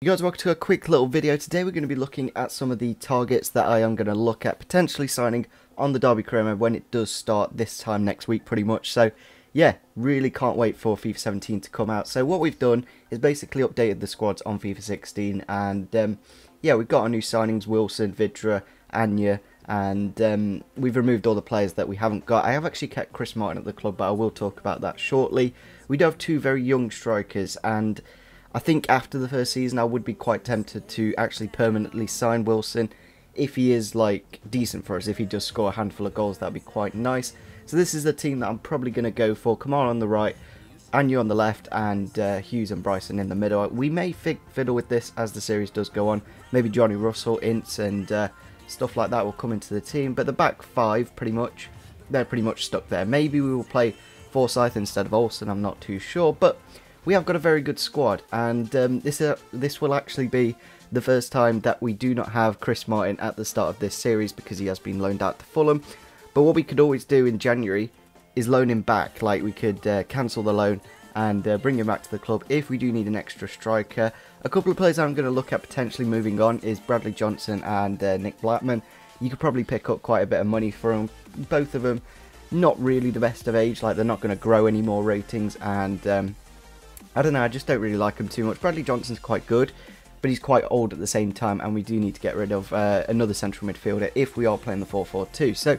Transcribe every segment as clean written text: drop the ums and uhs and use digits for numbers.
You guys, welcome to a quick little video. Today we're going to be looking at some of the targets that I am going to look at potentially signing on the Derby career mode when it does start this time next week pretty much. So yeah, really can't wait for FIFA 17 to come out. So what we've done is basically updated the squads on FIFA 16 and yeah, we've got our new signings: Wilson, Vidra, Anya, and we've removed all the players that we haven't got. I have actually kept Chris Martin at the club, but I will talk about that shortly. We do have two very young strikers, and I think after the first season I would be quite tempted to actually permanently sign Wilson if he is like decent for us. If he does score a handful of goals, that'd be quite nice. So this is the team that I'm probably going to go for. Kamara on the right, Anya on the left, and Hughes and Bryson in the middle. We may fiddle with this as the series does go on. Maybe Johnny Russell, Ince and stuff like that will come into the team. But the back five, they're pretty much stuck there. Maybe we will play Forsyth instead of Olsen, I'm not too sure. But we have got a very good squad, and this will actually be the first time that we do not have Chris Martin at the start of this series because he has been loaned out to Fulham. But what we could always do in January is loan him back. Like, we could cancel the loan and bring him back to the club if we do need an extra striker. A couple of players I'm going to look at potentially moving on is Bradley Johnson and Nick Blackman. You could probably pick up quite a bit of money for them. Both of them not really the best of age, like they're not going to grow any more ratings, and I don't know, I just don't really like him too much. Bradley Johnson's quite good, but he's quite old at the same time, and we do need to get rid of another central midfielder if we are playing the 4-4-2. So,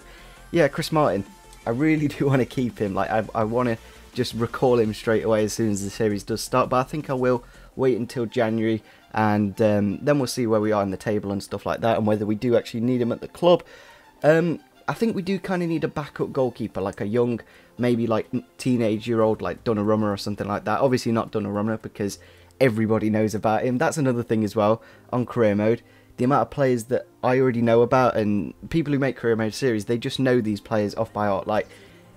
yeah, Chris Martin, I really do want to keep him. Like, I want to just recall him straight away as soon as the series does start, but I think I will wait until January, and then we'll see where we are in the table and stuff like that, and whether we do actually need him at the club. I think we do kind of need a backup goalkeeper, like a young, maybe like teenage-year-old, like Donnarumma or something like that. Obviously not Donnarumma because everybody knows about him. That's another thing as well on career mode. The amount of players that I already know about, and people who make career mode series, they just know these players off by heart. Like,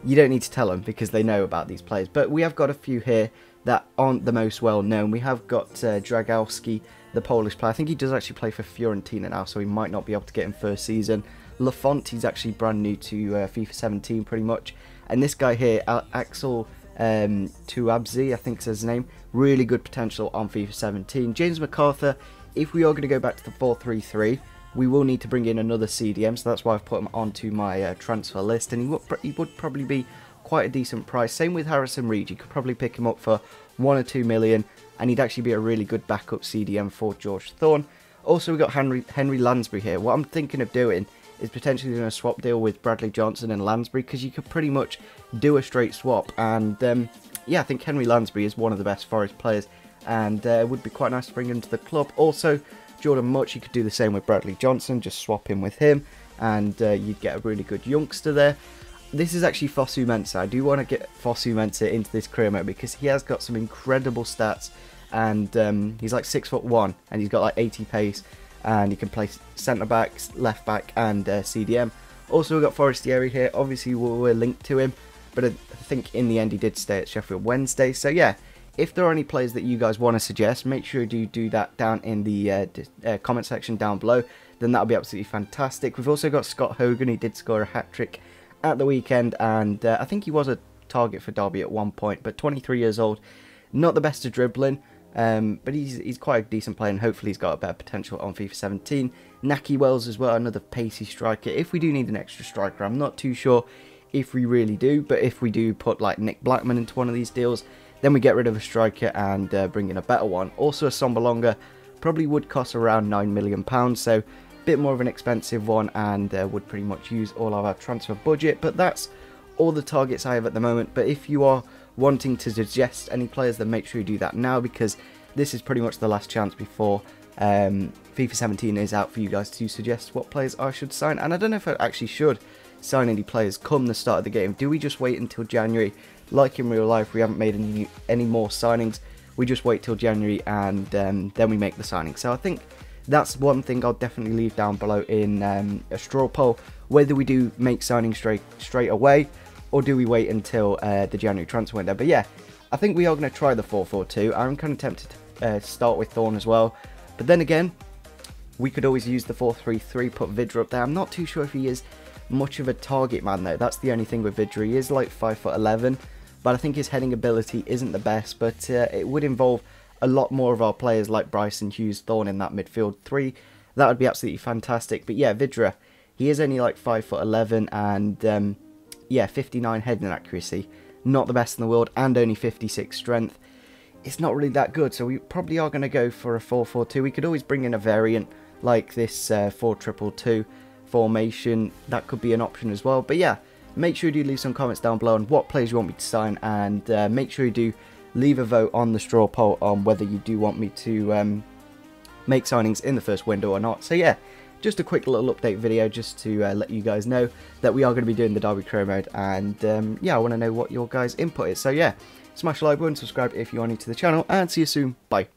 you don't need to tell them because they know about these players. But we have got a few here that aren't the most well known. We have got Dragowski, the Polish player. I think he does actually play for Fiorentina now, so he might not be able to get him first season. Lafont, he's actually brand new to FIFA 17 pretty much. And this guy here, Axel Tuabzi, I think is his name, really good potential on FIFA 17. James MacArthur, if we are going to go back to the 4-3-3, we will need to bring in another CDM, so that's why I've put him onto my transfer list, and he would probably be quite a decent price. Same with Harrison Reed, you could probably pick him up for 1 or 2 million, and he'd actually be a really good backup CDM for George Thorne. Also, we've got Henry Lansbury here. What I'm thinking of doing is potentially doing a swap deal with Bradley Johnson and Lansbury, because you could pretty much do a straight swap, and yeah, I think Henry Lansbury is one of the best Forest players, and it would be quite nice to bring him to the club. Also, Jordan Much, you could do the same with Bradley Johnson, just swap him with him, and you'd get a really good youngster there. This is actually Fosu Mensah. I do want to get Fosu Mensah into this career mode because he has got some incredible stats, and he's like 6'1", and he's got like 80 pace, and he can play centre backs, left back, and CDM. Also, we've got Forestieri here. Obviously, we're linked to him, but I think in the end he did stay at Sheffield Wednesday. So yeah, if there are any players that you guys want to suggest, make sure you do that down in the comment section down below. Then that'll be absolutely fantastic. We've also got Scott Hogan. He did score a hat-trick at the weekend, and I think he was a target for Derby at one point, but 23 years old, not the best at dribbling. But he's quite a decent player, and hopefully he's got a better potential on FIFA 17. Naki Wells as well, another pacey striker. If we do need an extra striker, I'm not too sure if we really do, but if we do put like Nick Blackman into one of these deals, then we get rid of a striker and bring in a better one. Also, a Sombalonga probably would cost around £9 million, so a bit more of an expensive one, and would pretty much use all of our transfer budget. But that's all the targets I have at the moment. But if you are wanting to suggest any players, then make sure you do that now, because this is pretty much the last chance before FIFA 17 is out for you guys to suggest what players I should sign. And I don't know if I actually should sign any players come the start of the game. Do we just wait until January? Like in real life, we haven't made any more signings. We just wait till January, and then we make the signing. So I think that's one thing I'll definitely leave down below in a straw poll, whether we do make signings straight away, or do we wait until the January transfer window. But yeah, I think we are going to try the 4-4-2. I'm kind of tempted to start with Thorne as well. But then again, we could always use the 4-3-3, put Vidra up there. I'm not too sure if he is much of a target man though. That's the only thing with Vidra. He is like 5'11", but I think his heading ability isn't the best. But it would involve a lot more of our players like Bryson, Hughes, Thorne in that midfield three, that would be absolutely fantastic. But yeah, Vidra, he is only like 5'11" and yeah, 59 heading accuracy. Not the best in the world, and only 56 strength. It's not really that good, so we probably are going to go for a 4-4-2. We could always bring in a variant like this 4-2-2 formation. That could be an option as well. But yeah, make sure you do leave some comments down below on what players you want me to sign, and make sure you do leave a vote on the straw poll on whether you do want me to make signings in the first window or not. So yeah, just a quick little update video just to let you guys know that we are going to be doing the Derby Career Mode, and yeah, I want to know what your guys' input is. So yeah, smash the like button, subscribe if you are new to the channel, and see you soon. Bye.